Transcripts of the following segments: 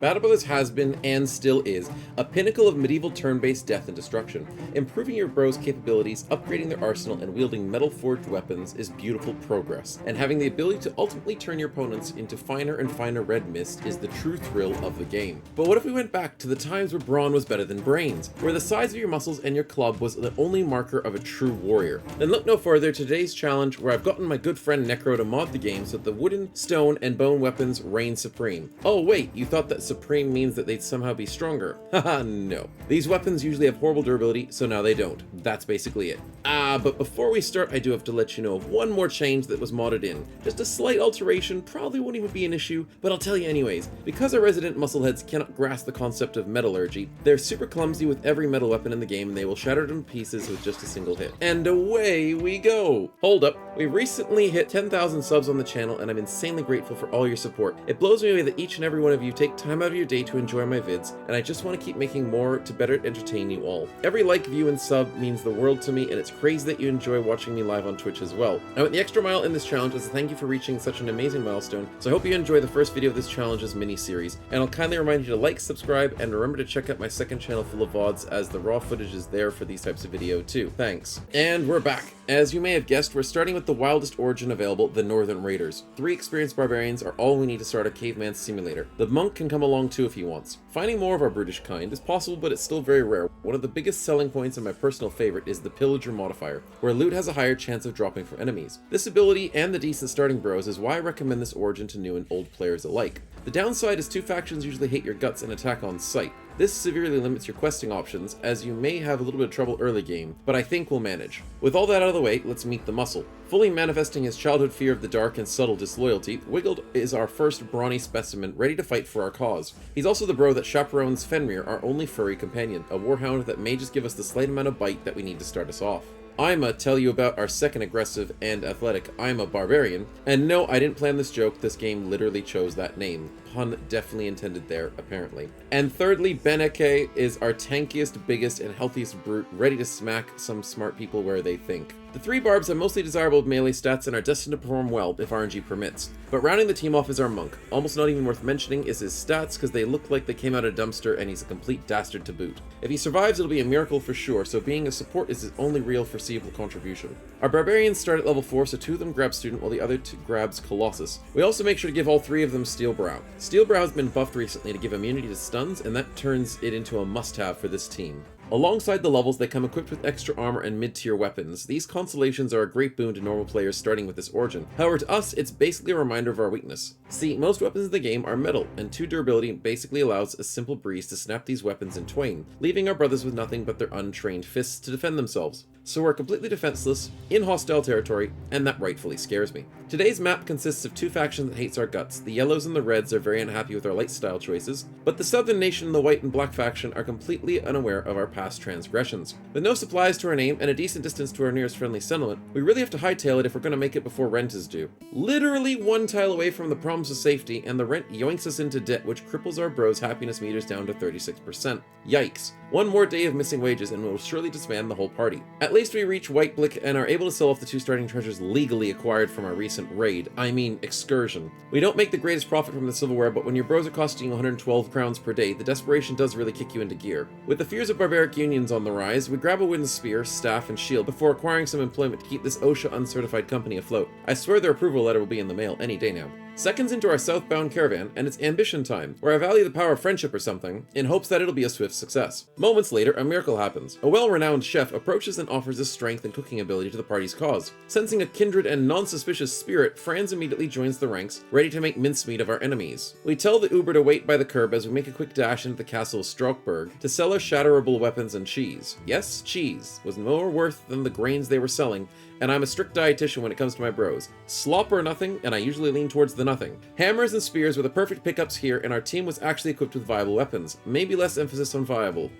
Battle Brothers has been, and still is, a pinnacle of medieval turn-based death and destruction. Improving your bro's capabilities, upgrading their arsenal, and wielding metal-forged weapons is beautiful progress, and having the ability to ultimately turn your opponents into finer and finer red mist is the true thrill of the game. But what if we went back to the times where brawn was better than brains, where the size of your muscles and your club was the only marker of a true warrior? Then look no further to today's challenge, where I've gotten my good friend Necro to mod the game so that the wooden, stone, and bone weapons reign supreme. Oh wait, you thought that supreme means that they'd somehow be stronger? Haha, no. These weapons usually have horrible durability, so now they don't. That's basically it. But before we start, I do have to let you know of one more change that was modded in. Just a slight alteration, probably won't even be an issue, but I'll tell you anyways. Because our resident muscleheads cannot grasp the concept of metallurgy, they're super clumsy with every metal weapon in the game, and they will shatter them to pieces with just a single hit. And away we go! Hold up, we recently hit 10,000 subs on the channel, and I'm insanely grateful for all your support. It blows me away that each and every one of you take time out of your day to enjoy my vids, and I just want to keep making more to better entertain you all. Every like, view, and sub means the world to me, and it's crazy that you enjoy watching me live on Twitch as well. I went the extra mile in this challenge as a thank you for reaching such an amazing milestone, so I hope you enjoy the first video of this challenge's mini-series, and I'll kindly remind you to like, subscribe, and remember to check out my second channel full of VODs, as the raw footage is there for these types of video too. Thanks. And we're back. As you may have guessed, we're starting with the wildest origin available, the Northern Raiders. 3 experienced barbarians are all we need to start a caveman simulator. The monk can come along too if he wants. Finding more of our brutish kind is possible, but it's still very rare. One of the biggest selling points and my personal favorite is the pillager modifier, where loot has a higher chance of dropping from enemies. This ability and the decent starting bros is why I recommend this origin to new and old players alike. The downside is 2 factions usually hate your guts and attack on sight. This severely limits your questing options, as you may have a little bit of trouble early game, but I think we'll manage. With all that out of the way, let's meet the muscle. Fully manifesting his childhood fear of the dark and subtle disloyalty, Wiggled is our first brawny specimen ready to fight for our cause. He's also the bro that chaperones Fenrir, our only furry companion, a warhound that may just give us the slight amount of bite that we need to start us off. I'ma tell you about our second aggressive and athletic I'm a barbarian, and no, I didn't plan this joke, this game literally chose that name. Pun definitely intended there, apparently. And thirdly, Beneke is our tankiest, biggest, and healthiest brute, ready to smack some smart people where they think. The 3 barbs have mostly desirable melee stats and are destined to perform well if RNG permits. But rounding the team off is our monk. Almost not even worth mentioning is his stats, because they look like they came out of a dumpster and he's a complete dastard to boot. If he survives, it'll be a miracle for sure, so being a support is his only real foreseeable contribution. Our barbarians start at level 4, so 2 of them grab Student while the other 2 grabs Colossus. We also make sure to give all 3 of them Steel Brow. Steel Brow has been buffed recently to give immunity to stuns, and that turns it into a must-have for this team. Alongside the levels, they come equipped with extra armor and mid-tier weapons. These consolations are a great boon to normal players starting with this origin. However, to us, it's basically a reminder of our weakness. See, most weapons in the game are metal, and 2 durability basically allows a simple breeze to snap these weapons in twain, leaving our brothers with nothing but their untrained fists to defend themselves. So we're completely defenseless, in hostile territory, and that rightfully scares me. Today's map consists of 2 factions that hates our guts. The yellows and the reds are very unhappy with our light style choices, but the southern nation and the white and black faction are completely unaware of our past transgressions. With no supplies to our name and a decent distance to our nearest friendly settlement, we really have to hightail it if we're going to make it before rent is due. Literally 1 tile away from the promise of safety, and the rent yoinks us into debt, which cripples our bros' happiness meters down to 36%. Yikes. 1 more day of missing wages and we'll surely disband the whole party. At least we reach White Blick and are able to sell off the 2 starting treasures legally acquired from our recent raid. I mean, excursion. We don't make the greatest profit from the silverware, but when your bros are costing you 112 crowns per day, the desperation does really kick you into gear. With the fears of barbaric unions on the rise, we grab a wooden spear, staff, and shield before acquiring some employment to keep this OSHA uncertified company afloat. I swear their approval letter will be in the mail any day now. Seconds into our southbound caravan, and it's ambition time, where I value the power of friendship or something, in hopes that it'll be a swift success. Moments later, a miracle happens. A well-renowned chef approaches and offers his strength and cooking ability to the party's cause. Sensing a kindred and non-suspicious spirit, Franz immediately joins the ranks, ready to make mincemeat of our enemies. We tell the Uber to wait by the curb as we make a quick dash into the castle of Strockberg to sell our shatterable weapons and cheese. Yes, cheese was more worth than the grains they were selling, and I'm a strict dietitian when it comes to my bros. Slop or nothing, and I usually lean towards the nothing. Hammers and spears were the perfect pickups here, and our team was actually equipped with viable weapons. Maybe less emphasis on viable.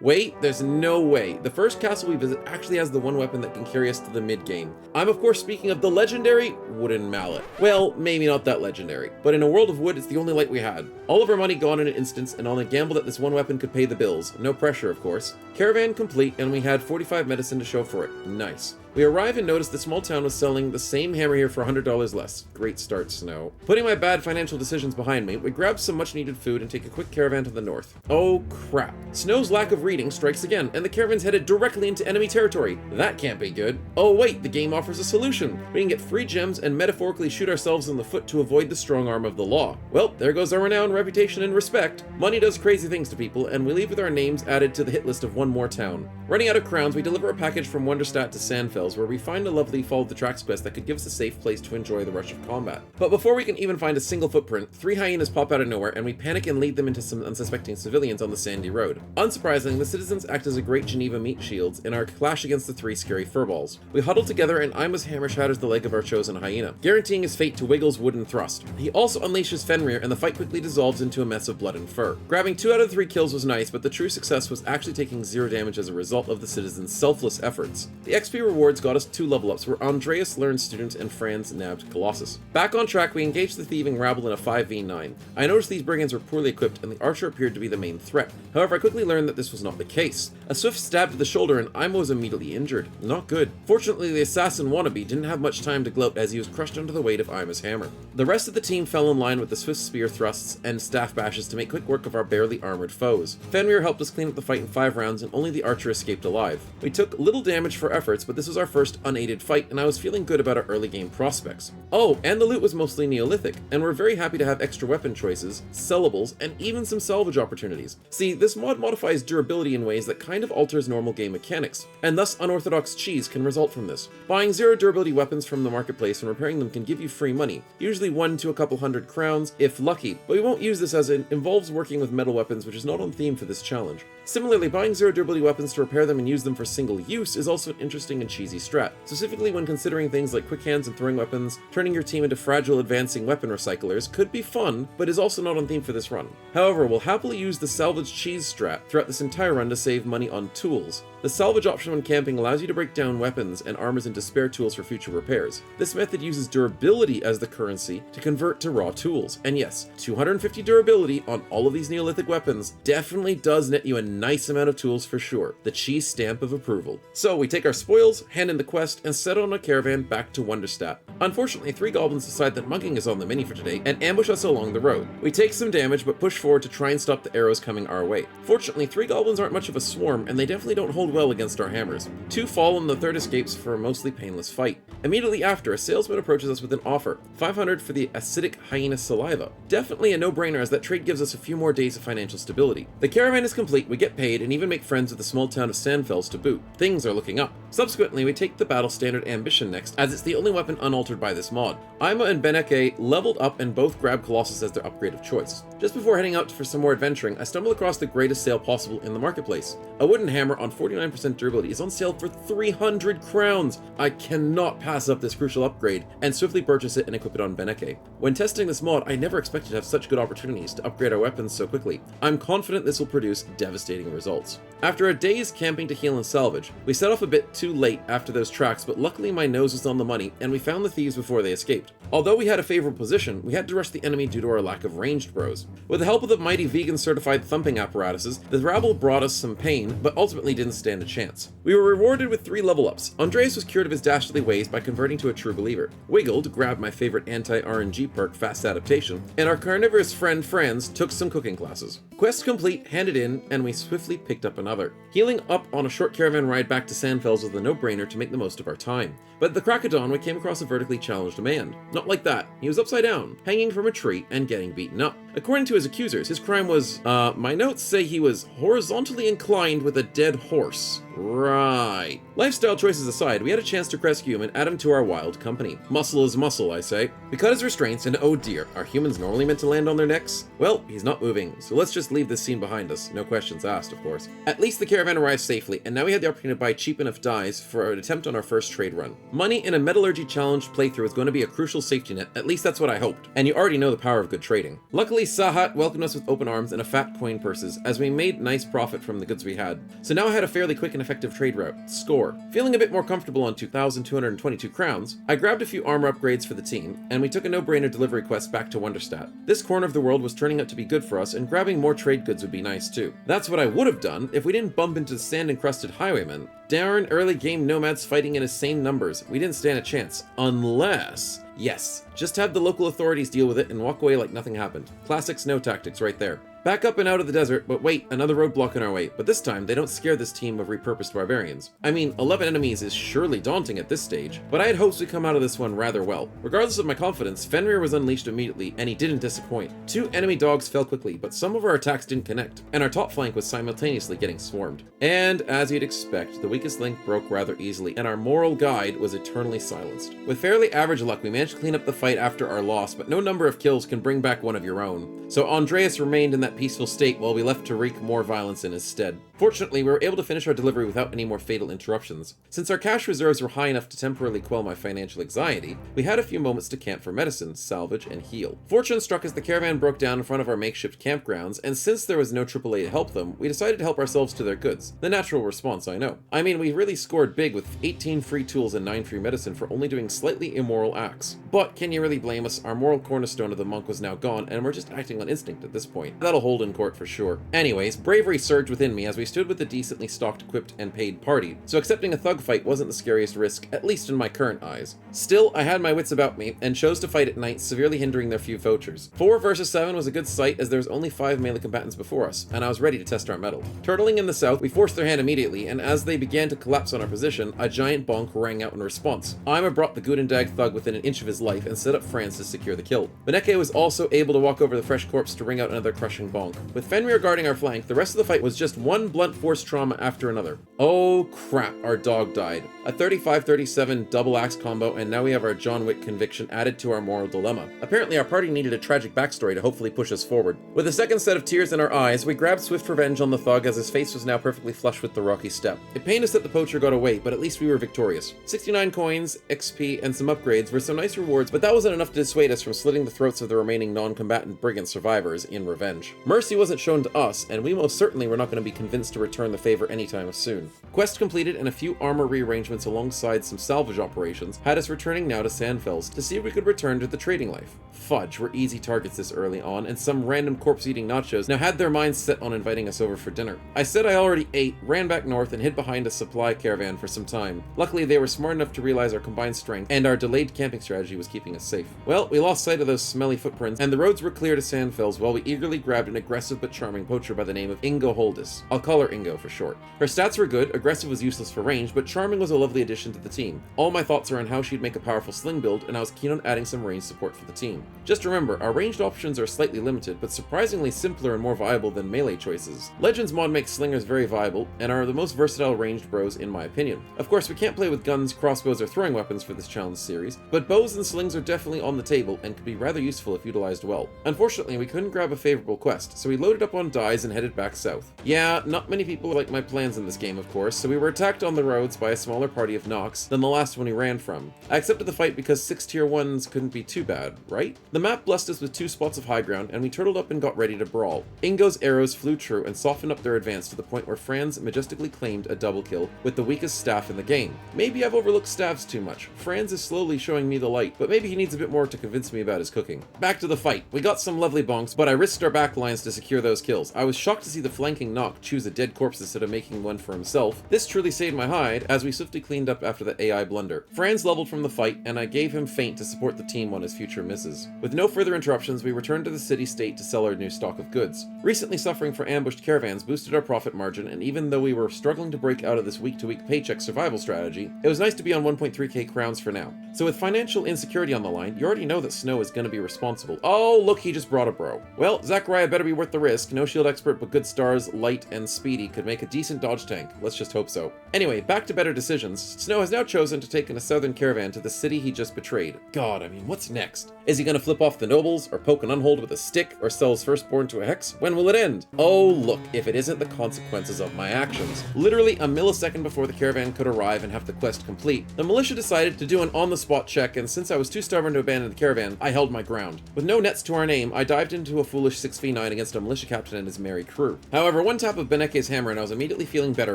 Wait, there's no way. The first castle we visit actually has the 1 weapon that can carry us to the mid-game. I'm of course speaking of the legendary wooden mallet. Well, maybe not that legendary, but in a world of wood, it's the only light we had. All of our money gone in an instant, and on a gamble that this 1 weapon could pay the bills. No pressure, of course. Caravan complete, and we had 45 medicine to show for it. Nice. We arrive and notice the small town was selling the same hammer here for $100 less. Great start, Snow. no. Putting my bad financial decisions behind me, we grab some much needed food and take a quick caravan to the north. Oh crap. Snow's lack of reading strikes again, and the caravan's headed directly into enemy territory. That can't be good. Oh wait, the game offers a solution. We can get free gems and metaphorically shoot ourselves in the foot to avoid the strong arm of the law. Well, there goes our renown, reputation, and respect. Money does crazy things to people, and we leave with our names added to the hit list of one more town. Running out of crowns, we deliver a package from Wonderstadt to Sandfels, where we find a lovely follow the tracks quest that could give us a safe place to enjoy the rush of combat. But before we can even find a single footprint, 3 hyenas pop out of nowhere, and we panic and lead them into some unsuspecting civilians on the sandy road. Unsurprisingly, the citizens act as a great Geneva meat shields in our clash against the 3 scary furballs. We huddle together, and Ima's hammer shatters the leg of our chosen hyena, guaranteeing his fate to Wiggle's wooden thrust. He also unleashes Fenrir, and the fight quickly dissolves into a mess of blood and fur. Grabbing 2 out of the 3 kills was nice, but the true success was actually taking 0 damage as a result of the citizens' selfless efforts. The XP rewards got us 2 level ups, where Andreas learned Student and Franz nabbed Colossus. Back on track, we engaged the thieving rabble in a 5v9. I noticed these brigands were poorly equipped, and the archer appeared to be the main threat. However, I quickly learned that this was not the case. A swift stab to the shoulder, and Ima was immediately injured. Not good. Fortunately, the assassin wannabe didn't have much time to gloat as he was crushed under the weight of Ima's hammer. The rest of the team fell in line with the swift spear thrusts and staff bashes to make quick work of our barely armored foes. Fenrir helped us clean up the fight in 5 rounds, and only the archer escaped alive. We took little damage for efforts, but this was our first unaided fight, and I was feeling good about our early game prospects. Oh, and the loot was mostly Neolithic, and we're very happy to have extra weapon choices, sellables, and even some salvage opportunities. See, this mod modifies durability in ways that kind of alters normal game mechanics, and thus unorthodox cheese can result from this. Buying 0 durability weapons from the marketplace and repairing them can give you free money, usually 1 to a couple hundred crowns, if lucky, but we won't use this as it involves working with metal weapons, which is not on theme for this challenge. Similarly, buying 0 durability weapons to repair them and use them for single use is also an interesting and cheesy strat, specifically when considering things like quick hands and throwing weapons. Turning your team into fragile advancing weapon recyclers could be fun, but is also not on theme for this run. However, we'll happily use the salvage cheese strat throughout this entire run to save money on tools. The salvage option when camping allows you to break down weapons and armors into spare tools for future repairs. This method uses durability as the currency to convert to raw tools, and yes, 250 durability on all of these Neolithic weapons definitely does net you a nice amount of tools for sure, the cheese stamp of approval. So we take our spoils, hand in the quest, and set on a caravan back to Wonderstadt. Unfortunately, 3 goblins decide that mugging is on the mini for today and ambush us along the road. We take some damage but push forward to try and stop the arrows coming our way. Fortunately, 3 goblins aren't much of a swarm, and they definitely don't hold well against our hammers. 2 fall and the 3rd escapes for a mostly painless fight. Immediately after, a salesman approaches us with an offer, 500 for the acidic hyena saliva. Definitely a no-brainer, as that trade gives us a few more days of financial stability. The caravan is complete, we get paid, and even make friends with the small town of Sandfels to boot. Things are looking up. Subsequently, we take the battle standard Ambition next, as it's the only weapon unaltered by this mod. Ima and Beneke leveled up and both grabbed Colossus as their upgrade of choice. Just before heading out for some more adventuring, I stumble across the greatest sale possible in the marketplace. A wooden hammer on 49% durability is on sale for 300 crowns. I cannot pass up this crucial upgrade, and swiftly purchase it and equip it on Beneke. When testing this mod, I never expected to have such good opportunities to upgrade our weapons so quickly. I'm confident this will produce devastating results. After a day's camping to heal and salvage, we set off a bit too late after those tracks, but luckily my nose was on the money and we found the thieves before they escaped. Although we had a favorable position, we had to rush the enemy due to our lack of ranged bros. With the help of the mighty vegan certified thumping apparatuses, the rabble brought us some pain, but ultimately didn't stand a chance. We were rewarded with 3 level ups. Andreas was cured of his dastardly ways by converting to a true believer. Wiggled grabbed my favorite anti-RNG perk, Fast Adaptation, and our carnivorous friend Franz took some cooking classes. Quest complete, handed in, and we swiftly picked up another. Healing up on a short caravan ride back to Sandfels was a no-brainer to make the most of our time. But at the crack of dawn, we came across a vertically challenged man. Not like that. He was upside down, hanging from a tree, and getting beaten up. According to his accusers, his crime was, my notes say he was horizontally inclined with a dead horse. Right. Lifestyle choices aside, we had a chance to rescue him and add him to our wild company. Muscle is muscle, I say. We cut his restraints, and oh dear, are humans normally meant to land on their necks? Well, he's not moving, so let's just leave this scene behind us. No questions asked, of course. At least the caravan arrived safely, and now we had the opportunity to buy cheap enough dyes for an attempt on our first trade run. Money in a metallurgy challenge playthrough is going to be a crucial safety net, at least that's what I hoped. And you already know the power of good trading. Luckily, Sahat welcomed us with open arms and a fat coin purses, as we made nice profit from the goods we had. So now I had a fairly quick and effective trade route. Score. Feeling a bit more comfortable on 2,222 crowns, I grabbed a few armor upgrades for the team, and we took a no-brainer delivery quest back to Wonderstadt. This corner of the world was turning out to be good for us, and grabbing more trade goods would be nice too. That's what I would have done if we didn't bump into the sand-encrusted highwaymen. Darn early game nomads fighting in insane numbers. We didn't stand a chance. Unless Yes, just have the local authorities deal with it and walk away like nothing happened. Classic Snow tactics right there. Back up and out of the desert, but wait, another roadblock in our way, but this time they don't scare this team of repurposed barbarians. I mean, 11 enemies is surely daunting at this stage, but I had hopes we'd come out of this one rather well. Regardless of my confidence, Fenrir was unleashed immediately, and he didn't disappoint. 2 enemy dogs fell quickly, but some of our attacks didn't connect, and our top flank was simultaneously getting swarmed. And as you'd expect, the weakest link broke rather easily, and our moral guide was eternally silenced. With fairly average luck, we managed to clean up the fight after our loss, but no number of kills can bring back one of your own. So Andreas remained in that peaceful state while we left to wreak more violence in his stead. Fortunately, we were able to finish our delivery without any more fatal interruptions. Since our cash reserves were high enough to temporarily quell my financial anxiety, we had a few moments to camp for medicine, salvage, and heal. Fortune struck as the caravan broke down in front of our makeshift campgrounds, and since there was no AAA to help them, we decided to help ourselves to their goods. The natural response, I know. I mean, we really scored big with 18 free tools and 9 free medicine for only doing slightly immoral acts. But can you really blame us? Our moral cornerstone of the monk was now gone, and we're just acting on instinct at this point. That'll hold in court for sure. Anyways, bravery surged within me as we stood with the decently stocked, equipped, and paid party, so accepting a thug fight wasn't the scariest risk, at least in my current eyes. Still, I had my wits about me, and chose to fight at night, severely hindering their few poachers. 4 versus 7 was a good sight as there was only 5 melee combatants before us, and I was ready to test our mettle. Turtling in the south, we forced their hand immediately, and as they began to collapse on our position, a giant bonk rang out in response. Aima brought the Gudendag thug within an inch of his life and set up Franz to secure the kill. Beneke was also able to walk over the fresh corpse to ring out another crushing bonk. With Fenrir guarding our flank, the rest of the fight was just one blunt force trauma after another. Oh crap, our dog died. A 35-37 double axe combo, and now we have our John Wick conviction added to our moral dilemma. Apparently our party needed a tragic backstory to hopefully push us forward. With a second set of tears in our eyes, we grabbed swift revenge on the thug as his face was now perfectly flush with the rocky step. It pained us that the poacher got away, but at least we were victorious. 69 coins, XP, and some upgrades were some nice rewards, but that wasn't enough to dissuade us from slitting the throats of the remaining non-combatant brigand survivors in revenge. Mercy wasn't shown to us, and we most certainly were not going to be convinced to return the favor anytime soon. Quest completed and a few armor rearrangements alongside some salvage operations had us returning now to Sandfels to see if we could return to the trading life. Fudge, we're easy targets this early on, and some random corpse-eating nachos now had their minds set on inviting us over for dinner. I said I already ate, ran back north, and hid behind a supply caravan for some time. Luckily, they were smart enough to realize our combined strength, and our delayed camping strategy was keeping us safe. Well, we lost sight of those smelly footprints, and the roads were clear to Sandfels while we eagerly grabbed an aggressive but charming poacher by the name of Ingo Holdis. I'll call her Ingo for short. Her stats were good, aggressive was useless for range, but charming was a lovely addition to the team. All my thoughts are on how she'd make a powerful sling build, and I was keen on adding some range support for the team. Just remember, our ranged options are slightly limited, but surprisingly simpler and more viable than melee choices. Legends mod makes slingers very viable, and are the most versatile ranged bros in my opinion. Of course, we can't play with guns, crossbows, or throwing weapons for this challenge series, but bows and slings are definitely on the table, and could be rather useful if utilized well. Unfortunately, we couldn't grab a favorable quest, so we loaded up on dies and headed back south. Yeah, not many people like my plans in this game, of course, so we were attacked on the roads by a smaller party of Nox than the last one we ran from. I accepted the fight because 6 tier 1s couldn't be too bad, right? The map blessed us with 2 spots of high ground, and we turtled up and got ready to brawl. Ingo's arrows flew true and softened up their advance to the point where Franz majestically claimed a double kill with the weakest staff in the game. Maybe I've overlooked staffs too much. Franz is slowly showing me the light, but maybe he needs a bit more to convince me about his cooking. Back to the fight. We got some lovely bonks, but I risked our backlines to secure those kills. I was shocked to see the flanking Nock choose a dead corpse instead of making one for himself. This truly saved my hide, as we swiftly cleaned up after the AI blunder. Franz leveled from the fight, and I gave him feint to support the team on his future misses. With no further interruptions, we returned to the city-state to sell our new stock of goods. Recently suffering from ambushed caravans boosted our profit margin, and even though we were struggling to break out of this week-to-week paycheck survival strategy, it was nice to be on 1.3k crowns for now. So with financial insecurity on the line, you already know that Snow is going to be responsible. Oh, look, he just brought a bro. Well, Zachariah better be worth the risk. No shield expert, but good stars, light, and speedy could make a decent dodge tank. Let's just hope so. Anyway, back to better decisions. Snow has now chosen to take in a southern caravan to the city he just betrayed. God, I mean, what's next? Is he gonna flip off the nobles, or poke an unhold with a stick, or sell his firstborn to a hex? When will it end? Oh, look, if it isn't the consequences of my actions. Literally a millisecond before the caravan could arrive and have the quest complete, the militia decided to do an on-the-spot check, and since I was too stubborn to abandon the caravan, I held my ground. With no nets to our name, I dived into a foolish 6v9 9 against a militia captain and his merry crew. However, one tap of Beneke's hammer and I was immediately feeling better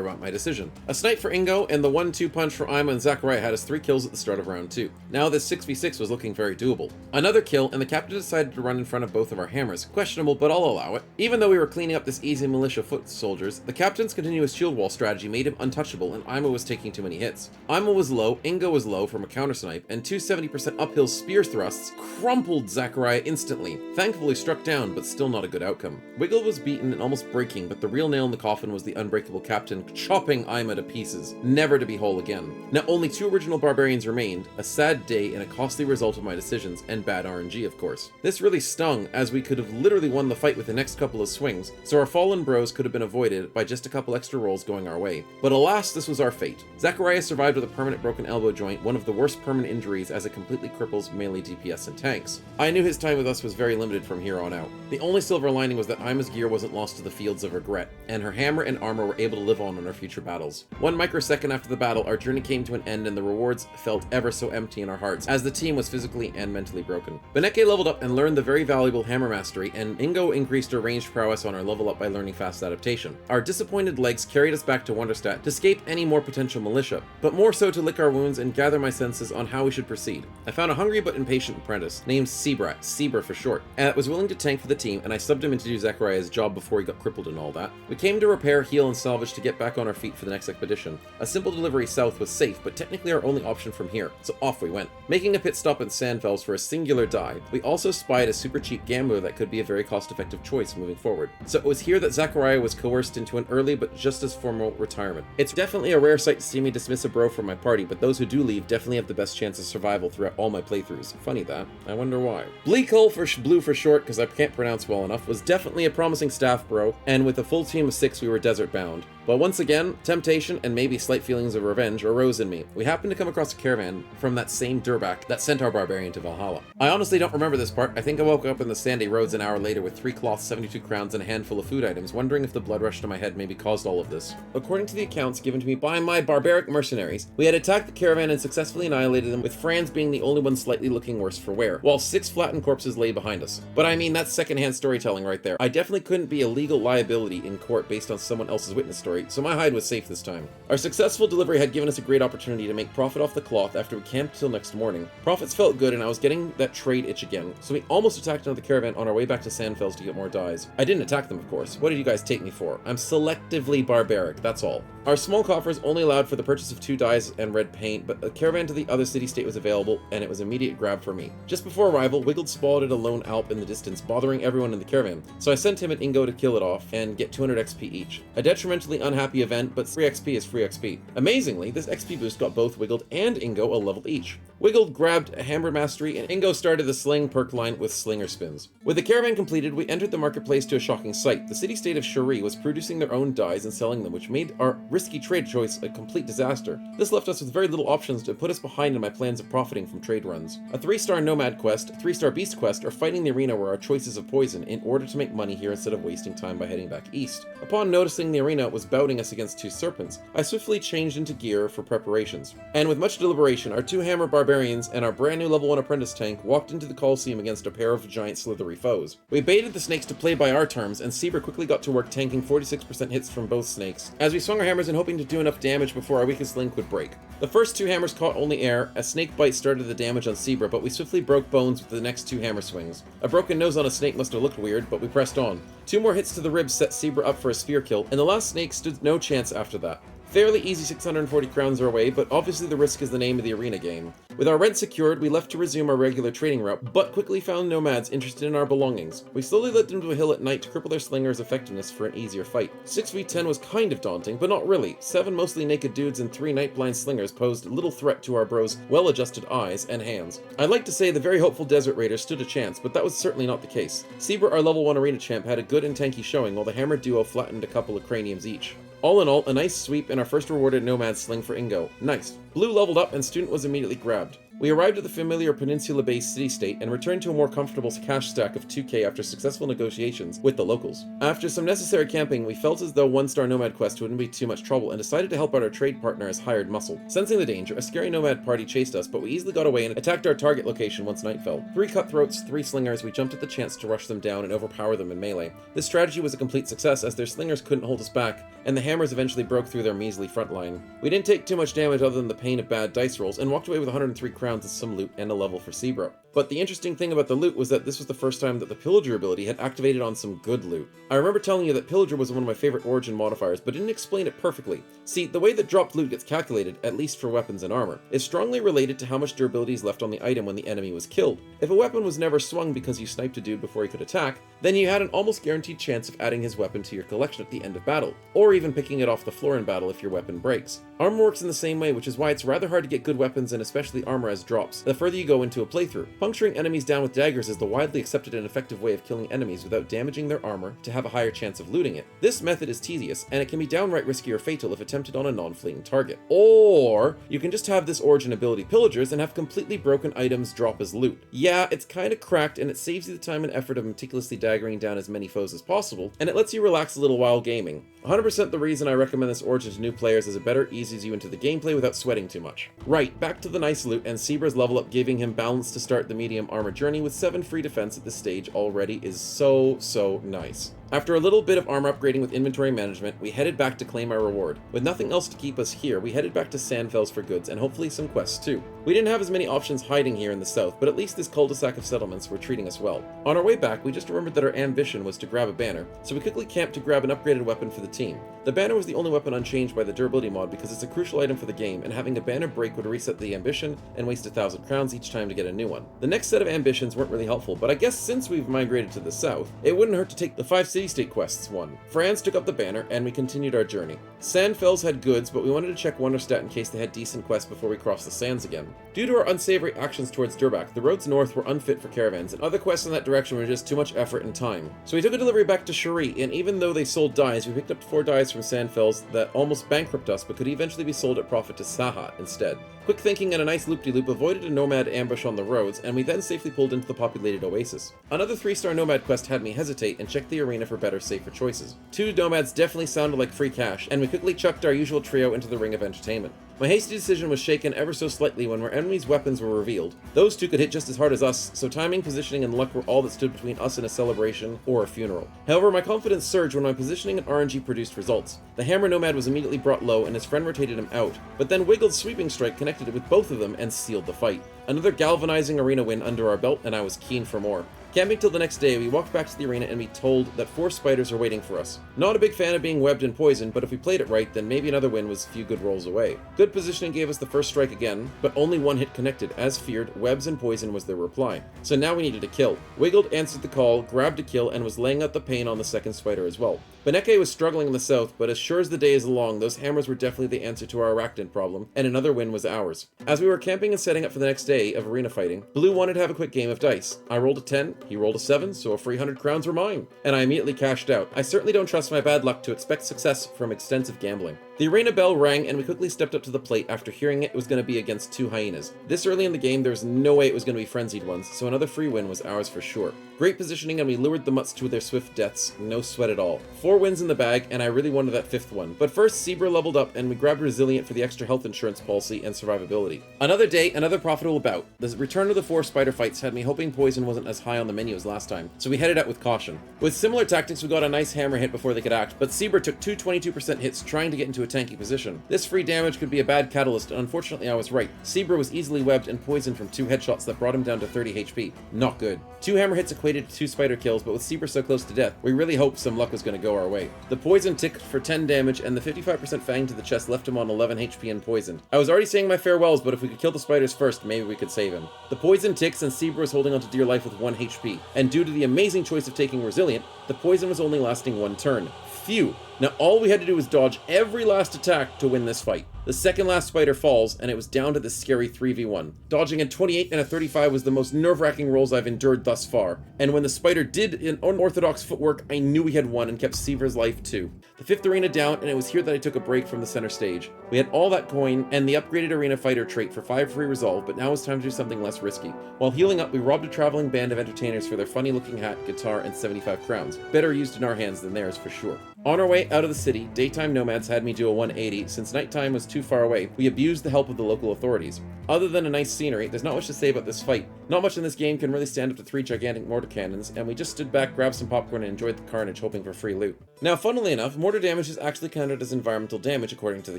about my decision. A snipe for Ingo and the 1-2 punch from Ima and Zachariah had us 3 kills at the start of round 2. Now this 6v6 was looking very doable. Another kill, and the captain decided to run in front of both of our hammers. Questionable, but I'll allow it. Even though we were cleaning up this easy militia foot soldiers, the captain's continuous shield wall strategy made him untouchable and Ima was taking too many hits. Ima was low, Ingo was low from a counter snipe, and 270% uphill spear thrusts crumpled Zachariah instantly. Thankfully struck down, but still not a good outcome. Wiggle was beaten and almost breaking, but the real nail in the coffin was the unbreakable captain chopping Ima to pieces, never to be whole again. Now only 2 original barbarians remained, a sad day and a costly result of my decisions, and bad RNG of course. This really stung, as we could have literally won the fight with the next couple of swings, so our fallen bros could have been avoided by just a couple extra rolls going our way. But alas, this was our fate. Zachariah survived with a permanent broken elbow joint, one of the worst permanent injuries as it completely cripples melee DPS and tanks. I knew his time with us was very limited from here on out. The only silver lining was that Ima's gear wasn't lost to the fields of regret, and her hammer and armor were able to live on in our future battles. 1 microsecond after the battle, our journey came to an end and the rewards felt ever so empty in our hearts, as the team was physically and mentally broken. Beneke leveled up and learned the very valuable hammer mastery, and Ingo increased her ranged prowess on our level up by learning fast adaptation. Our disappointed legs carried us back to Wonderstadt to escape any more potential militia, but more so to lick our wounds and gather my senses on how we should proceed. I found a hungry but impatient apprentice, named Sebra for short, and that was willing to tank for the team, and I subbed him in to do Zachariah's job before he got crippled and all that. We came to repair, heal, and salvage to get back on our feet for the next expedition. A simple delivery south was safe, but technically our only option from here, so off we went. Making a pit stop at Sandfels for a singular dive, we also spied a super cheap gambler that could be a very cost-effective choice moving forward. So it was here that Zachariah was coerced into an early but just as formal retirement. It's definitely a rare sight to see me dismiss a bro from my party, but those who do leave definitely have the best chance of survival throughout all my playthroughs. Funny that. I wonder why. Bleakhull for Blue for short, because I can't pronounce well enough, was definitely a promising staff bro, and with a full team of 6 we were desert bound. But once again, temptation and maybe slight feelings of revenge arose in me. We happened to come across a caravan from that same Durbak that sent our barbarian to Valhalla. I honestly don't remember this part. I think I woke up in the sandy roads an hour later with 3 cloths, 72 crowns, and a handful of food items, wondering if the blood rush to my head maybe caused all of this. According to the accounts given to me by my barbaric mercenaries, we had attacked the caravan and successfully annihilated them, with Franz being the only one slightly looking worse for wear, while 6 flattened corpses lay behind us. But I mean, that's secondhand storytelling right there. I definitely couldn't be a legal liability in court based on someone else's witness story, so my hide was safe this time. Our successful delivery had given us a great opportunity to make profit off the cloth after we camped till next morning. Profits felt good and I was getting that trade itch again, so we almost attacked another caravan on our way back to Sandfels to get more dyes. I didn't attack them, of course. What did you guys take me for? I'm selectively barbaric, that's all. Our small coffers only allowed for the purchase of 2 dyes and red paint, but a caravan to the other city-state was available, and it was immediate grab for me. Just before arrival, Wiggled spotted a lone Alp in the distance, bothering everyone in the caravan, so I sent him and Ingo to kill it off and get 200 XP each. A detrimentally unhappy event, but free XP is free XP. Amazingly, this XP boost got both Wiggled and Ingo a level each. Wiggled grabbed a hammer mastery, and Ingo started the sling perk line with slinger spins. With the caravan completed, we entered the marketplace to a shocking sight. The city-state of Shuri was producing their own dyes and selling them, which made our risky trade choice a complete disaster. This left us with very little options to put us behind in my plans of profiting from trade runs. A 3-star Nomad quest, a 3-star Beast quest, or fighting the arena were our choices of poison in order to make money here instead of wasting time by heading back east. Upon noticing the arena was bouting us against 2 serpents, I swiftly changed into gear for preparations. And with much deliberation, our 2 hammer barbarians and our brand new level 1 apprentice tank walked into the Colosseum against a pair of giant slithery foes. We baited the snakes to play by our terms, and Seaver quickly got to work tanking 46% hits from both snakes, as we swung our hammers and hoping to do enough damage before our weakest link would break. The first 2 hammers caught only air. A snake bite started the damage on Zebra, but we swiftly broke bones with the next 2 hammer swings. A broken nose on a snake must have looked weird, but we pressed on. 2 more hits to the ribs set Zebra up for a spear kill, and the last snake stood no chance after that. Fairly easy 640 crowns our way, but obviously the risk is the name of the arena game. With our rent secured, we left to resume our regular trading route, but quickly found nomads interested in our belongings. We slowly led them to a hill at night to cripple their slinger's effectiveness for an easier fight. 6v10 was kind of daunting, but not really. 7 mostly naked dudes and 3 night-blind slingers posed little threat to our bros' well-adjusted eyes and hands. I'd like to say the very hopeful Desert Raiders stood a chance, but that was certainly not the case. Zebra, our level 1 arena champ, had a good and tanky showing, while the hammer duo flattened a couple of craniums each. All in all, a nice sweep and our first rewarded Nomad sling for Ingo. Nice. Blue leveled up and Student was immediately grabbed. We arrived at the familiar peninsula-based city-state and returned to a more comfortable cash stack of 2k after successful negotiations with the locals. After some necessary camping, we felt as though 1-star nomad quest wouldn't be too much trouble and decided to help out our trade partner as hired muscle. Sensing the danger, a scary nomad party chased us, but we easily got away and attacked our target location once night fell. 3 cutthroats, 3 slingers, we jumped at the chance to rush them down and overpower them in melee. This strategy was a complete success as their slingers couldn't hold us back, and the hammers eventually broke through their measly front line. We didn't take too much damage other than the pain of bad dice rolls, and walked away with 103 crowns and some loot and a level for Sebro. But the interesting thing about the loot was that this was the first time that the Pillager ability had activated on some good loot. I remember telling you that Pillager was one of my favorite origin modifiers, but didn't explain it perfectly. See, the way that dropped loot gets calculated, at least for weapons and armor, is strongly related to how much durability is left on the item when the enemy was killed. If a weapon was never swung because you sniped a dude before he could attack, then you had an almost guaranteed chance of adding his weapon to your collection at the end of battle, or even picking it off the floor in battle if your weapon breaks. Armor works in the same way, which is why it's rather hard to get good weapons and especially armor as drops, the further you go into a playthrough. Puncturing enemies down with daggers is the widely accepted and effective way of killing enemies without damaging their armor to have a higher chance of looting it. This method is tedious, and it can be downright risky or fatal if attempted on a non-fleeing target. Or you can just have this origin ability Pillagers and have completely broken items drop as loot. Yeah, it's kinda cracked and it saves you the time and effort of meticulously daggering down as many foes as possible, and it lets you relax a little while gaming. 100% the reason I recommend this origin to new players is it better eases you into the gameplay without sweating too much. Right, back to the nice loot and Sebra's level up giving him balance to start the medium armor journey with 7 free defense at this stage already is so nice. After a little bit of armor upgrading with inventory management, we headed back to claim our reward. With nothing else to keep us here, we headed back to Sandfells for goods and hopefully some quests too. We didn't have as many options hiding here in the south, but at least this cul-de-sac of settlements were treating us well. On our way back, we just remembered that our ambition was to grab a banner, so we quickly camped to grab an upgraded weapon for the team. The banner was the only weapon unchanged by the durability mod because it's a crucial item for the game, and having a banner break would reset the ambition and waste 1,000 crowns each time to get a new one. The next set of ambitions weren't really helpful, but I guess since we've migrated to the south, it wouldn't hurt to take the 5 city-state quests one. Franz took up the banner, and we continued our journey. Sandfells had goods, but we wanted to check Wonderstat in case they had decent quests before we crossed the sands again. Due to our unsavory actions towards Durbach, the roads north were unfit for caravans, and other quests in that direction were just too much effort and time. So we took a delivery back to Cherie, and even though they sold dyes, we picked up 4 dyes from Sandfells that almost bankrupt us, but could eventually be sold at profit to Sahat instead. Quick thinking and a nice loop-de-loop avoided a nomad ambush on the roads, and we then safely pulled into the populated oasis. Another 3-star nomad quest had me hesitate and check the arena for better, safer choices. 2 nomads definitely sounded like free cash, and we quickly chucked our usual trio into the ring of entertainment. My hasty decision was shaken ever so slightly when our enemies' weapons were revealed. Those 2 could hit just as hard as us, so timing, positioning, and luck were all that stood between us and a celebration or a funeral. However, my confidence surged when my positioning and RNG produced results. The hammer nomad was immediately brought low and his friend rotated him out, but then Wiggled's sweeping strike connected it with both of them and sealed the fight. Another galvanizing arena win under our belt, and I was keen for more. Camping till the next day, we walked back to the arena and we told that 4 spiders are waiting for us. Not a big fan of being webbed and poisoned, but if we played it right, then maybe another win was a few good rolls away. Good positioning gave us the first strike again, but only 1 hit connected. As feared, webs and poison was their reply. So now we needed a kill. Wiggled answered the call, grabbed a kill, and was laying out the pain on the second spider as well. Beneke was struggling in the south, but as sure as the day is long, those hammers were definitely the answer to our arachnid problem, and another win was ours. As we were camping and setting up for the next day of arena fighting, Blue wanted to have a quick game of dice. I rolled a 10, he rolled a 7, so a free 100 crowns were mine, and I immediately cashed out. I certainly don't trust my bad luck to expect success from extensive gambling. The arena bell rang, and we quickly stepped up to the plate after hearing it was going to be against 2 hyenas. This early in the game, there was no way it was going to be frenzied ones, so another free win was ours for sure. Great positioning, and we lured the mutts to their swift deaths, no sweat at all. 4 wins in the bag, and I really wanted that 5th one. But first, Zebra leveled up, and we grabbed Resilient for the extra health insurance policy and survivability. Another day, another profitable bout. The return of the 4 spider fights had me hoping poison wasn't as high on the menu as last time, so we headed out with caution. With similar tactics, we got a nice hammer hit before they could act, but Zebra took 2 22% hits trying to get into a tanky position. This free damage could be a bad catalyst, and unfortunately I was right. Zebra was easily webbed and poisoned from 2 headshots that brought him down to 30 HP. Not good. 2 hammer hits equated to 2 spider kills, but with Zebra so close to death, we really hoped some luck was going to go our way. The poison ticked for 10 damage, and the 55% fang to the chest left him on 11 HP and poisoned. I was already saying my farewells, but if we could kill the spiders first, maybe we could save him. The poison ticks, and Zebra was holding on to dear life with 1 HP, and due to the amazing choice of taking Resilient, the poison was only lasting 1 turn. Phew! Now all we had to do was dodge every last attack to win this fight. The second last spider falls, and it was down to the scary 3v1. Dodging a 28 and a 35 was the most nerve-wracking rolls I've endured thus far, and when the spider did an unorthodox footwork, I knew we had won and kept Seaver's life too. The 5th arena down, and it was here that I took a break from the center stage. We had all that coin and the upgraded arena fighter trait for 5 free resolve, but now it was time to do something less risky. While healing up, we robbed a traveling band of entertainers for their funny-looking hat, guitar, and 75 crowns. Better used in our hands than theirs for sure. On our way out of the city, daytime nomads had me do a 180. Since nighttime was too far away, we abused the help of the local authorities. Other than a nice scenery, there's not much to say about this fight. Not much in this game can really stand up to 3 gigantic mortar cannons, and we just stood back, grabbed some popcorn, and enjoyed the carnage, hoping for free loot. Now, funnily enough, mortar damage is actually counted as environmental damage according to the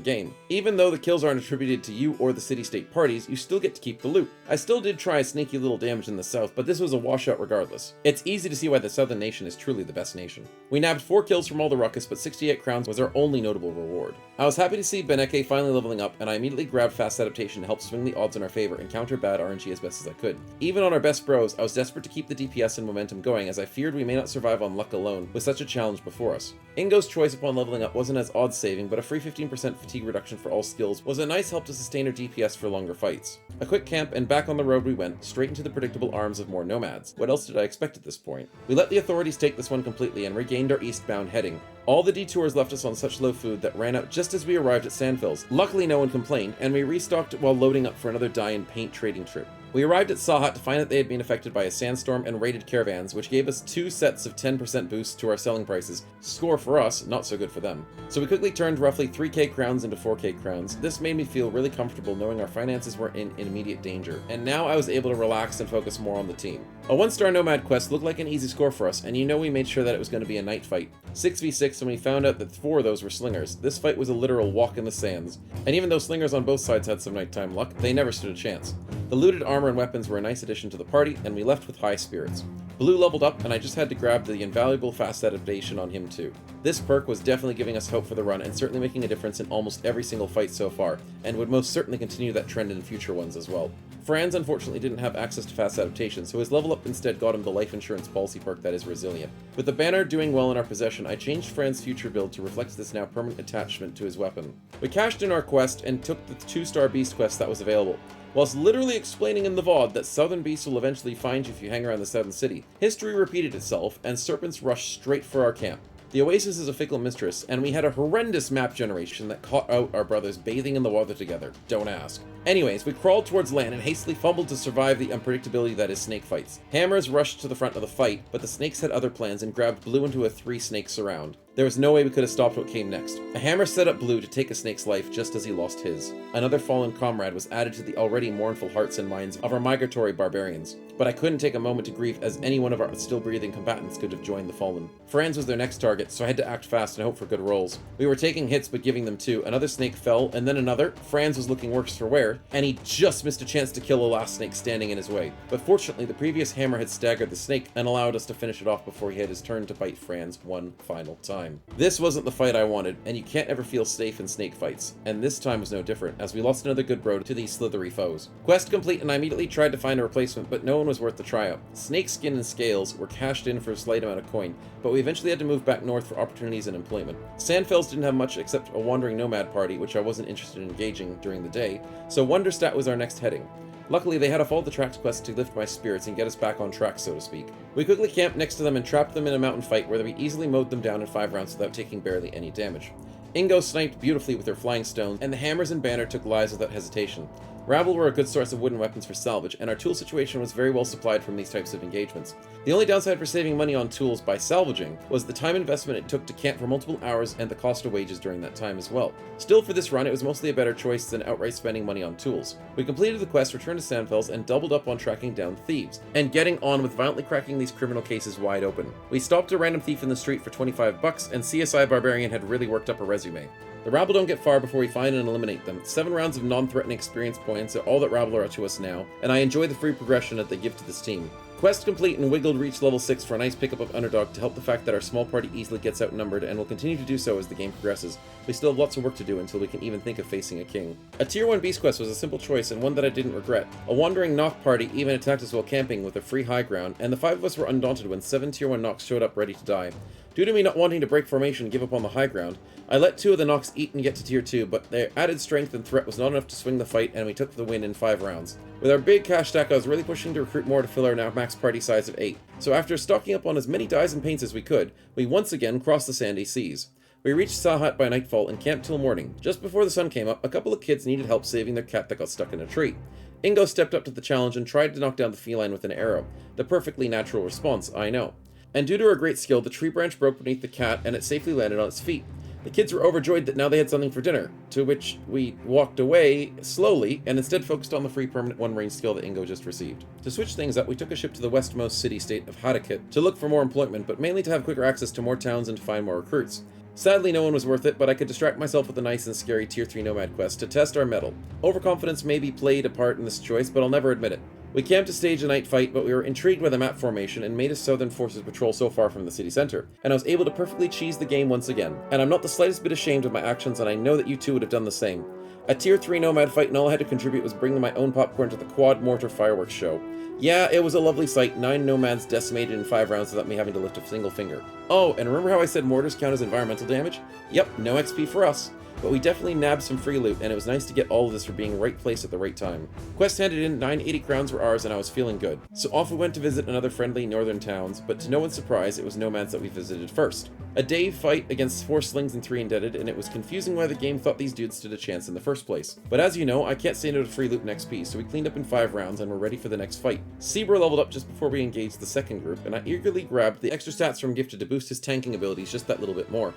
game. Even though the kills aren't attributed to you or the city-state parties, you still get to keep the loot. I still did try a sneaky little damage in the south, but this was a washout regardless. It's easy to see why the southern nation is truly the best nation. We nabbed 4 kills from all the ruckus, but 68 crowns was our only notable reward. I was happy to see Beneke finally leveling up, and I immediately grabbed fast adaptation to help swing the odds in our favor and counter bad RNG as best as I could. Even on our best bros, I was desperate to keep the DPS and momentum going, as I feared we may not survive on luck alone with such a challenge before us. Ingo's choice upon leveling up wasn't as odds saving, but a free 15% fatigue reduction for all skills was a nice help to sustain our DPS for longer fights. A quick camp, and back on the road we went, straight into the predictable arms of more nomads. What else did I expect at this point? We let the authorities take this one completely and regained our eastbound heading. All the detours left us on such low food that ran out just as we arrived at Sandfills. Luckily no one complained, and we restocked while loading up for another dye and paint trading trip. We arrived at Sahat to find that they had been affected by a sandstorm and raided caravans, which gave us 2 sets of 10% boosts to our selling prices. Score for us, not so good for them. So we quickly turned roughly 3k crowns into 4k crowns. This made me feel really comfortable knowing our finances were in immediate danger, and now I was able to relax and focus more on the team. A 1-star Nomad quest looked like an easy score for us, and you know we made sure that it was going to be a night fight. 6v6, and we found out that 4 of those were slingers. This fight was a literal walk in the sands. And even though slingers on both sides had some nighttime luck, they never stood a chance. The looted armor and weapons were a nice addition to the party, and we left with high spirits. Blue leveled up, and I just had to grab the invaluable fast adaptation on him too. This perk was definitely giving us hope for the run, and certainly making a difference in almost every single fight so far, and would most certainly continue that trend in future ones as well. Franz unfortunately didn't have access to fast adaptation, so his level up instead got him the life insurance policy perk that is resilient. With the banner doing well in our possession, I changed Franz's future build to reflect this now permanent attachment to his weapon. We cashed in our quest and took the 2-star beast quest that was available. Whilst literally explaining in the VOD that southern beasts will eventually find you if you hang around the southern city, history repeated itself, and serpents rushed straight for our camp. The Oasis is a fickle mistress, and we had a horrendous map generation that caught out our brothers bathing in the water together. Don't ask. Anyways, we crawled towards land and hastily fumbled to survive the unpredictability that is snake fights. Hammers rushed to the front of the fight, but the snakes had other plans and grabbed Blue into a 3-snake surround. There was no way we could have stopped what came next. A hammer set up Blue to take a snake's life just as he lost his. Another fallen comrade was added to the already mournful hearts and minds of our migratory barbarians. But I couldn't take a moment to grieve, as any one of our still breathing combatants could have joined the fallen. Franz was their next target, so I had to act fast and hope for good rolls. We were taking hits but giving them too. Another snake fell, and then another. Franz was looking worse for wear, and he just missed a chance to kill the last snake standing in his way. But fortunately, the previous hammer had staggered the snake and allowed us to finish it off before he had his turn to bite Franz one final time. This wasn't the fight I wanted, and you can't ever feel safe in snake fights, and this time was no different, as we lost another good bro to these slithery foes. Quest complete, and I immediately tried to find a replacement, but no one was worth the tryout. Snake skin and scales were cashed in for a slight amount of coin, but we eventually had to move back north for opportunities and employment. Sandfells didn't have much except a wandering nomad party, which I wasn't interested in engaging during the day, so Wonderstadt was our next heading. Luckily, they had off all the tracks quests to lift my spirits and get us back on track, so to speak. We quickly camped next to them and trapped them in a mountain fight where we easily mowed them down in 5 rounds without taking barely any damage. Ingo sniped beautifully with her flying stones, and the hammers and banner took lives without hesitation. Rabble were a good source of wooden weapons for salvage, and our tool situation was very well supplied from these types of engagements. The only downside for saving money on tools by salvaging was the time investment it took to camp for multiple hours and the cost of wages during that time as well. Still, for this run, it was mostly a better choice than outright spending money on tools. We completed the quest, returned to Sandfells, and doubled up on tracking down thieves, and getting on with violently cracking these criminal cases wide open. We stopped a random thief in the street for 25 bucks, and CSI Barbarian had really worked up a resume. The rabble don't get far before we find and eliminate them. 7 rounds of non-threatening experience points are all that rabble are to us now, and I enjoy the free progression that they give to this team. Quest complete, and Wiggled reached level 6 for a nice pickup of Underdog to help the fact that our small party easily gets outnumbered and will continue to do so as the game progresses. We still have lots of work to do until we can even think of facing a king. A tier 1 beast quest was a simple choice and one that I didn't regret. A wandering Nock party even attacked us while camping with a free high ground, and the 5 of us were undaunted when 7 tier 1 Nocks showed up ready to die. Due to me not wanting to break formation and give up on the high ground, I let 2 of the Nox eat and get to tier 2, but their added strength and threat was not enough to swing the fight, and we took the win in 5 rounds. With our big cash stack, I was really pushing to recruit more to fill our now max party size of 8, so after stocking up on as many dyes and paints as we could, we once again crossed the sandy seas. We reached Sahat by nightfall and camped till morning. Just before the sun came up, a couple of kids needed help saving their cat that got stuck in a tree. Ingo stepped up to the challenge and tried to knock down the feline with an arrow. The perfectly natural response, I know. And due to her great skill, the tree branch broke beneath the cat and it safely landed on its feet. The kids were overjoyed that now they had something for dinner, to which we walked away slowly and instead focused on the free permanent 1-range skill that Ingo just received. To switch things up, we took a ship to the westmost city-state of Harakit to look for more employment, but mainly to have quicker access to more towns and to find more recruits. Sadly, no one was worth it, but I could distract myself with a nice and scary Tier 3 Nomad quest to test our mettle. Overconfidence maybe played a part in this choice, but I'll never admit it. We camped to stage a night fight, but we were intrigued by the map formation and made a Southern Forces patrol so far from the city center, and I was able to perfectly cheese the game once again. And I'm not the slightest bit ashamed of my actions, and I know that you too would have done the same. A Tier 3 Nomad fight, and all I had to contribute was bringing my own popcorn to the quad mortar fireworks show. Yeah, it was a lovely sight, 9 nomads decimated in 5 rounds without me having to lift a single finger. Oh, and remember how I said mortars count as environmental damage? Yep, no XP for us. But we definitely nabbed some free loot, and it was nice to get all of this for being right place at the right time. Quest handed in, 980 crowns were ours, and I was feeling good. So off we went to visit another friendly northern towns, but to no one's surprise, it was nomads that we visited first. A day fight against 4 slings and 3 indebted, and it was confusing why the game thought these dudes stood a chance in the first place. But as you know, I can't say no to free loot and XP, so we cleaned up in 5 rounds and were ready for the next fight. Seabro leveled up just before we engaged the second group, and I eagerly grabbed the extra stats from Gifted to boost his tanking abilities just that little bit more.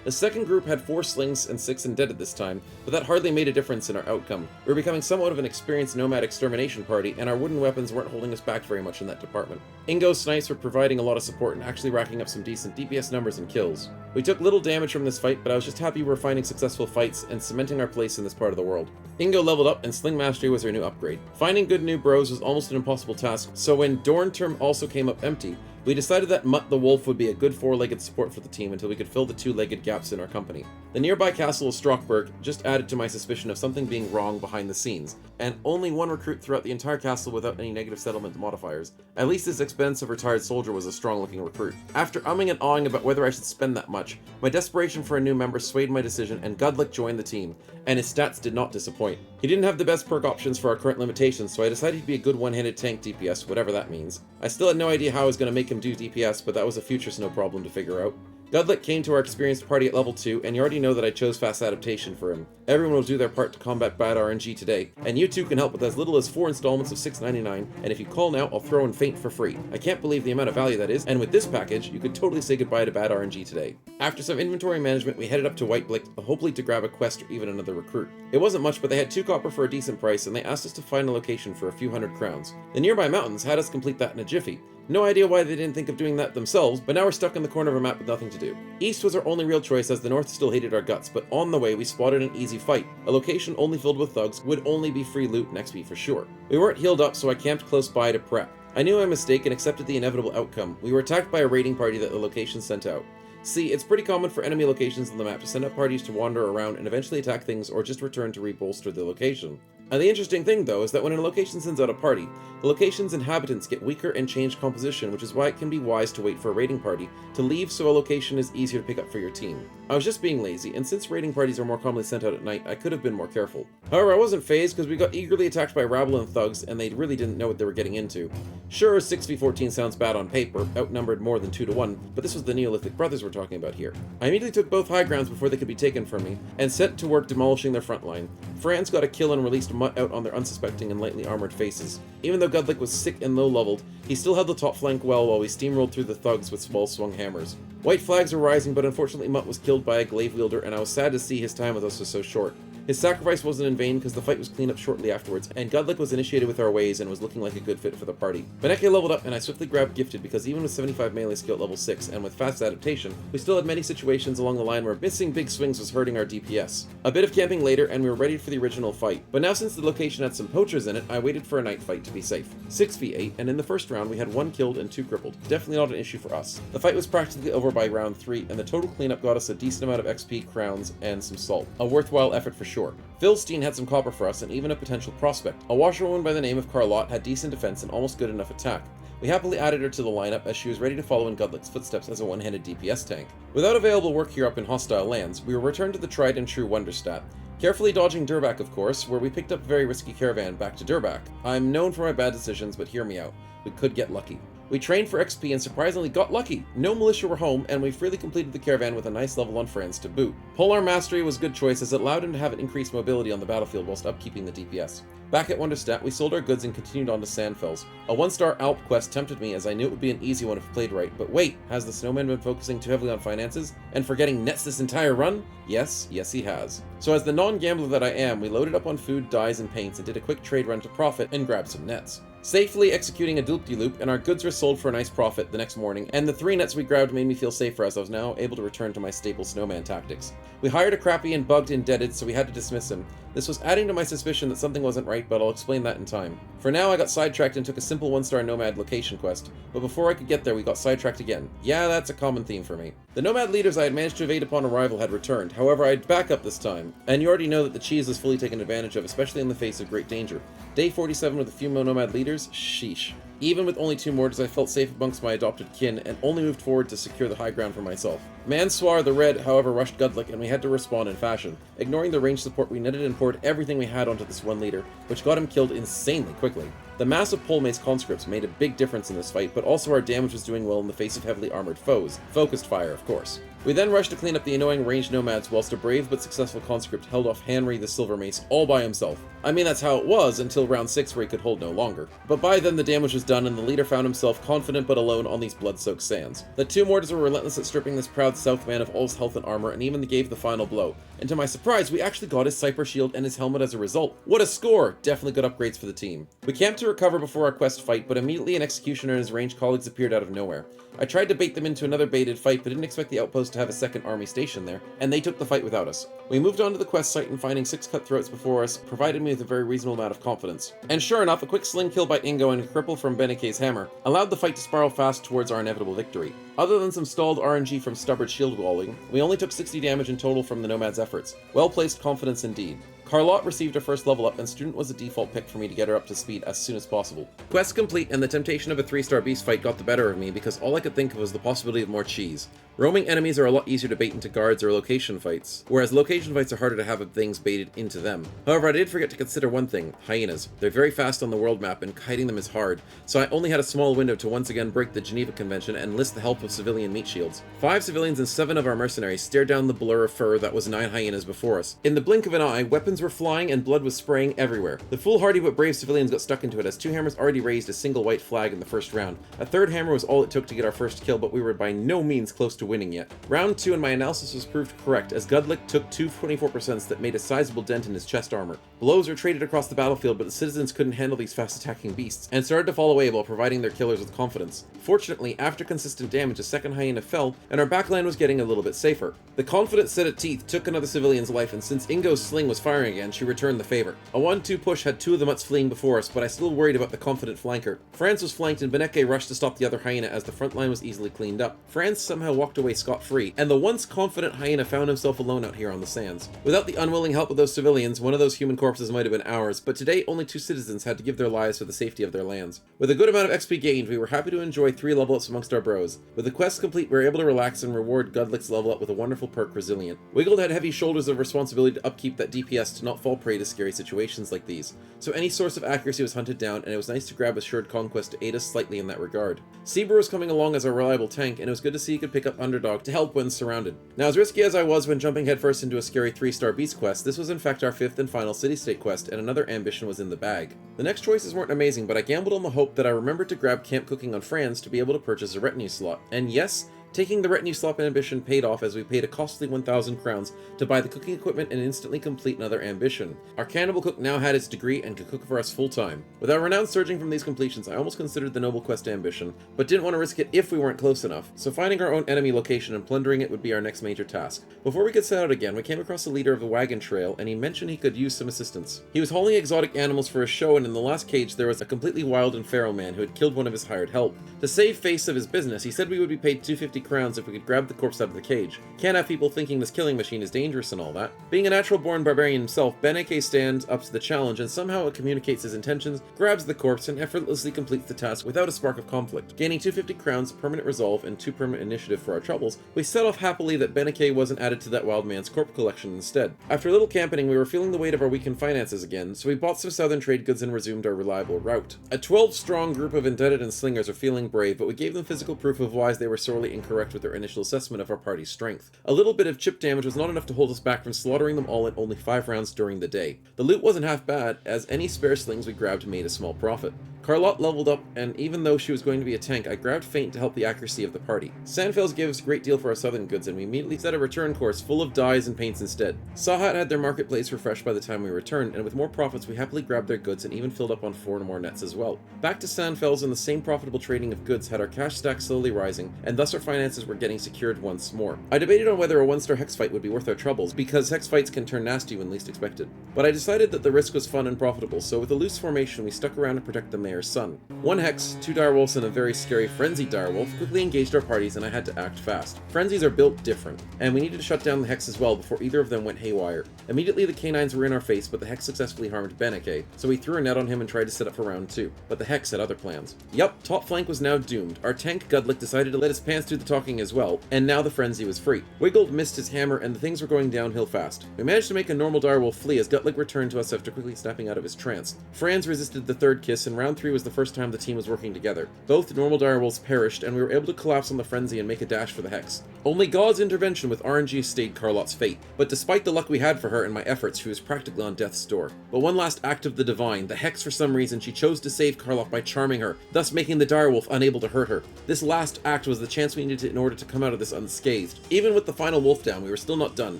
The second group had 4 slings and 6 indebted this time, but that hardly made a difference in our outcome. We were becoming somewhat of an experienced nomad extermination party, and our wooden weapons weren't holding us back very much in that department. Ingo's snipes were providing a lot of support and actually racking up some decent DPS numbers and kills. We took little damage from this fight, but I was just happy we were finding successful fights and cementing our place in this part of the world. Ingo leveled up, and Sling Mastery was our new upgrade. Finding good new bros was almost an impossible task, so when Dorn Term also came up empty, we decided that Mutt the Wolf would be a good 4-legged support for the team until we could fill the 2-legged gaps in our company. The nearby castle of Strockberg just added to my suspicion of something being wrong behind the scenes, and only 1 recruit throughout the entire castle without any negative settlement modifiers. At least this expensive retired soldier was a strong-looking recruit. After umming and awing about whether I should spend that much, my desperation for a new member swayed my decision and Gudlick joined the team, and his stats did not disappoint. He didn't have the best perk options for our current limitations, so I decided he'd be a good one-handed tank DPS, whatever that means. I still had no idea how I was going to make him do DPS, but that was a future snow problem to figure out. Gudlick came to our experienced party at level 2, and you already know that I chose fast adaptation for him. Everyone will do their part to combat bad RNG today, and you too can help with as little as 4 installments of $6.99, and if you call now, I'll throw in Faint for free. I can't believe the amount of value that is, and with this package, you could totally say goodbye to bad RNG today. After some inventory management, we headed up to Whiteblick, hopefully to grab a quest or even another recruit. It wasn't much, but they had 2 copper for a decent price, and they asked us to find a location for a few hundred crowns. The nearby mountains had us complete that in a jiffy. No idea why they didn't think of doing that themselves, but now we're stuck in the corner of a map with nothing to do. East was our only real choice as the north still hated our guts, but on the way we spotted an easy fight. A location only filled with thugs would only be free loot and XP for sure. We weren't healed up, so I camped close by to prep. I knew my mistake and accepted the inevitable outcome. We were attacked by a raiding party that the location sent out. See, it's pretty common for enemy locations on the map to send out parties to wander around and eventually attack things or just return to rebolster the location. And the interesting thing though is that when a location sends out a party, the location's inhabitants get weaker and change composition, which is why it can be wise to wait for a raiding party to leave so a location is easier to pick up for your team. I was just being lazy, and since raiding parties are more commonly sent out at night, I could have been more careful. However, I wasn't fazed because we got eagerly attacked by rabble and thugs, and they really didn't know what they were getting into. Sure, 6v14 sounds bad on paper, outnumbered more than 2 to 1, but this was the Neolithic brothers we're talking about here. I immediately took both high grounds before they could be taken from me, and set to work demolishing their front line. Franz got a kill and released Mutt out on their unsuspecting and lightly armored faces. Even though Gudlick was sick and low-leveled, he still held the top flank well while we steamrolled through the thugs with small-swung hammers. White flags were rising, but unfortunately Mutt was killed by a glaive wielder, and I was sad to see his time with us was so short. His sacrifice wasn't in vain because the fight was cleaned up shortly afterwards, and Gudlick was initiated with our ways and was looking like a good fit for the party. Beneke leveled up and I swiftly grabbed Gifted because even with 75 melee skill at level 6 and with fast adaptation, we still had many situations along the line where missing big swings was hurting our DPS. A bit of camping later and we were ready for the original fight, but now since the location had some poachers in it, I waited for a night fight to be safe. 6v8, and in the first round we had 1 killed and 2 crippled. Definitely not an issue for us. The fight was practically over by round 3, and the total cleanup got us a decent amount of XP, crowns, and some salt. A worthwhile effort for sure. Philstein had some copper for us and even a potential prospect. A washerwoman by the name of Carlotte had decent defense and almost good enough attack. We happily added her to the lineup as she was ready to follow in Godlick's footsteps as a one-handed DPS tank. Without available work here up in hostile lands, we were returned to the tried and true Wonderstadt, carefully dodging Durbak of course, where we picked up a very risky caravan back to Durbak. I'm known for my bad decisions, but hear me out. We could get lucky. We trained for XP and surprisingly got lucky. No militia were home, and we freely completed the caravan with a nice level on Franz to boot. Polearm Mastery was a good choice as it allowed him to have an increased mobility on the battlefield whilst upkeeping the DPS. Back at Wonderstadt, we sold our goods and continued on to Sandfells. A 1-star Alp quest tempted me as I knew it would be an easy one if played right, but wait, has the snowman been focusing too heavily on finances and forgetting nets this entire run? Yes, he has. So as the non-gambler that I am, we loaded up on food, dyes, and paints and did a quick trade run to profit and grab some nets. Safely executing a doop-de-loop, and our goods were sold for a nice profit the next morning, and the 3 nets we grabbed made me feel safer as I was now able to return to my staple snowman tactics. We hired a crappy and bugged indebted, so we had to dismiss him. This was adding to my suspicion that something wasn't right, but I'll explain that in time. For now, I got sidetracked and took a simple 1-star Nomad location quest, but before I could get there, we got sidetracked again. Yeah, that's a common theme for me. The Nomad leaders I had managed to evade upon arrival had returned, however I had backup this time, and you already know that the cheese was fully taken advantage of, especially in the face of great danger. Day 47 with a few more Nomad leaders? Sheesh. Even with only 2 mortars, I felt safe amongst my adopted kin, and only moved forward to secure the high ground for myself. Mansoir the Red, however, rushed Godlick, and we had to respond in fashion. Ignoring the range support, we netted and poured everything we had onto this one leader, which got him killed insanely quickly. The massive pole mace conscripts made a big difference in this fight, but also our damage was doing well in the face of heavily armored foes. Focused fire, of course. We then rushed to clean up the annoying ranged nomads whilst a brave but successful conscript held off Henry the Silver Mace all by himself. I mean, that's how it was until round 6 where he could hold no longer. But by then the damage was done and the leader found himself confident but alone on these blood-soaked sands. The 2 mortars were relentless at stripping this proud Southman of all his health and armor and even gave the final blow. And to my surprise, we actually got his Cyper shield and his helmet as a result. What a score! Definitely good upgrades for the team. We camped to recover before our quest fight, but immediately an executioner and his ranged colleagues appeared out of nowhere. I tried to bait them into another baited fight, but didn't expect the outpost to have a second army stationed there, and they took the fight without us. We moved on to the quest site and finding 6 cutthroats before us provided me with a very reasonable amount of confidence. And sure enough, a quick sling kill by Ingo and a cripple from Beneke's hammer allowed the fight to spiral fast towards our inevitable victory. Other than some stalled RNG from stubborn shield walling, we only took 60 damage in total from the Nomad's efforts. Well-placed confidence indeed. Carlotte received her first level up, and Student was a default pick for me to get her up to speed as soon as possible. Quest complete, and the temptation of a 3-star beast fight got the better of me because all I could think of was the possibility of more cheese. Roaming enemies are a lot easier to bait into guards or location fights, whereas location fights are harder to have things baited into them. However, I did forget to consider one thing: hyenas. They're very fast on the world map, and kiting them is hard, so I only had a small window to once again break the Geneva Convention and enlist the help of civilian meat shields. 5 civilians and 7 of our mercenaries stared down the blur of fur that was 9 hyenas before us. In the blink of an eye, weapons were flying and blood was spraying everywhere. The foolhardy but brave civilians got stuck into it as 2 hammers already raised a single white flag in the first round. A 3rd hammer was all it took to get our first kill, but we were by no means close to winning yet. Round 2 and my analysis was proved correct as Godlick took 2 24% that made a sizable dent in his chest armor. Blows were traded across the battlefield, but the citizens couldn't handle these fast attacking beasts and started to fall away while providing their killers with confidence. Fortunately, after consistent damage, a 2nd hyena fell and our backline was getting a little bit safer. The confident set of teeth took another civilian's life, and since Ingo's sling was firing again, she returned the favor. A 1-2 push had 2 of the mutts fleeing before us, but I still worried about the confident flanker. Franz was flanked and Beneke rushed to stop the other hyena as the front line was easily cleaned up. Franz somehow walked away scot-free, and the once confident hyena found himself alone out here on the sands. Without the unwilling help of those civilians, one of those human corpses might have been ours, but today only 2 citizens had to give their lives for the safety of their lands. With a good amount of XP gained, we were happy to enjoy 3 level ups amongst our bros. With the quest complete, we were able to relax and reward Godlick's level up with a wonderful perk, Resilient. Wiggled had heavy shoulders of responsibility to upkeep that DPS to not fall prey to scary situations like these, so any source of accuracy was hunted down, and it was nice to grab Assured Conquest to aid us slightly in that regard. Seabrew was coming along as a reliable tank, and it was good to see he could pick up Underdog to help when surrounded. Now, as risky as I was when jumping headfirst into a scary 3-star beast quest, this was in fact our 5th and final city-state quest, and another ambition was in the bag. The next choices weren't amazing, but I gambled on the hope that I remembered to grab camp cooking on Franz to be able to purchase a retinue slot, and yes, taking the retinue slot ambition paid off as we paid a costly 1,000 crowns to buy the cooking equipment and instantly complete another ambition. Our cannibal cook now had its degree and could cook for us full time. With our renown surging from these completions, I almost considered the noble quest ambition, but didn't want to risk it if we weren't close enough, so finding our own enemy location and plundering it would be our next major task. Before we could set out again, we came across the leader of the wagon trail, and he mentioned he could use some assistance. He was hauling exotic animals for a show, and in the last cage there was a completely wild and feral man who had killed one of his hired help. To save face of his business, he said we would be paid 250 crowns if we could grab the corpse out of the cage. Can't have people thinking this killing machine is dangerous and all that. Being a natural-born barbarian himself, Beneke stands up to the challenge and somehow communicates his intentions, grabs the corpse, and effortlessly completes the task without a spark of conflict. Gaining 250 crowns, permanent resolve, and 2 permanent initiative for our troubles, we set off happily that Beneke wasn't added to that wild man's corpse collection instead. After a little camping, we were feeling the weight of our weakened finances again, so we bought some southern trade goods and resumed our reliable route. A 12-strong group of indebted and slingers are feeling brave, but we gave them physical proof of why they were sorely incorrect with their initial assessment of our party's strength. A little bit of chip damage was not enough to hold us back from slaughtering them all in only 5 rounds during the day. The loot wasn't half bad, as any spare slings we grabbed made a small profit. Carlotte leveled up, and even though she was going to be a tank, I grabbed Feint to help the accuracy of the party. Sandfels gave us a great deal for our southern goods, and we immediately set a return course full of dyes and paints instead. Sahat had their marketplace refreshed by the time we returned, and with more profits we happily grabbed their goods and even filled up on 4 more nets as well. Back to Sandfels, and the same profitable trading of goods had our cash stack slowly rising, and thus our finances were getting secured once more. I debated on whether a 1-star hex fight would be worth our troubles, because hex fights can turn nasty when least expected. But I decided that the risk was fun and profitable, so with a loose formation we stuck around to protect the mayor's son. 1 hex, 2 direwolves, and a very scary frenzied direwolf quickly engaged our parties, and I had to act fast. Frenzies are built different, and we needed to shut down the hex as well before either of them went haywire. Immediately the canines were in our face, but the hex successfully harmed Beneke, so we threw a net on him and tried to set up for round 2. But the hex had other plans. Yup, top flank was now doomed. Our tank Gudlick decided to let his pants do the talking as well, and now the frenzy was free. Wiggled missed his hammer, and the things were going downhill fast. We managed to make a normal direwolf flee as Gutlick returned to us after quickly snapping out of his trance. Franz resisted the 3rd kiss, and round 3 was the first time the team was working together. Both normal direwolves perished, and we were able to collapse on the frenzy and make a dash for the hex. Only God's intervention with RNG stayed Carlotte's fate, but despite the luck we had for her and my efforts, she was practically on death's door. But one last act of the divine, the hex for some reason she chose to save Carlotte by charming her, thus making the direwolf unable to hurt her. This last act was the chance we needed in order to come out of this unscathed. Even with the final wolf down, we were still not done.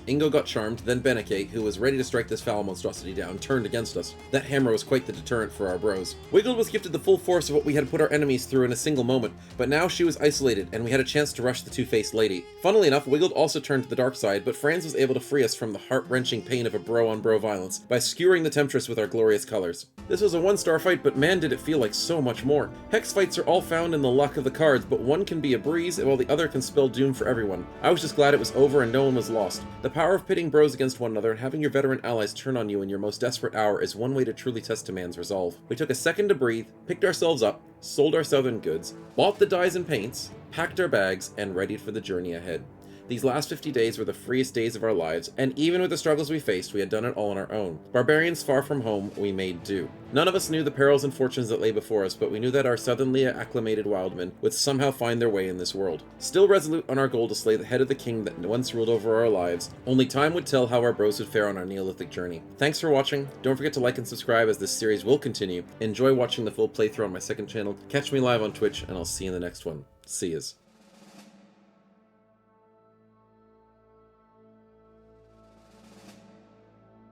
Ingo got charmed, then Beneke, who was ready to strike this foul monstrosity down, turned against us. That hammer was quite the deterrent for our bros. Wiggled was gifted the full force of what we had put our enemies through in a single moment, but now she was isolated, and we had a chance to rush the two-faced lady. Funnily enough, Wiggled also turned to the dark side, but Franz was able to free us from the heart-wrenching pain of a bro-on-bro violence by skewering the Temptress with our glorious colors. This was a 1-star fight, but man did it feel like so much more. Hex fights are all found in the luck of the cards, but one can be a breeze, while the other can spell doom for everyone. I was just glad it was over and no one was lost. The power of pitting bros against one another and having your veteran allies turn on you in your most desperate hour is one way to truly test a man's resolve. We took a second to breathe, picked ourselves up, sold our southern goods, bought the dyes and paints, packed our bags, and readied for the journey ahead. These last 50 days were the freest days of our lives, and even with the struggles we faced, we had done it all on our own. Barbarians far from home, we made do. None of us knew the perils and fortunes that lay before us, but we knew that our southernly acclimated wildmen would somehow find their way in this world. Still resolute on our goal to slay the head of the king that once ruled over our lives, only time would tell how our bros would fare on our Neolithic journey. Thanks for watching. Don't forget to like and subscribe as this series will continue. Enjoy watching the full playthrough on my second channel. Catch me live on Twitch, and I'll see you in the next one. See yas.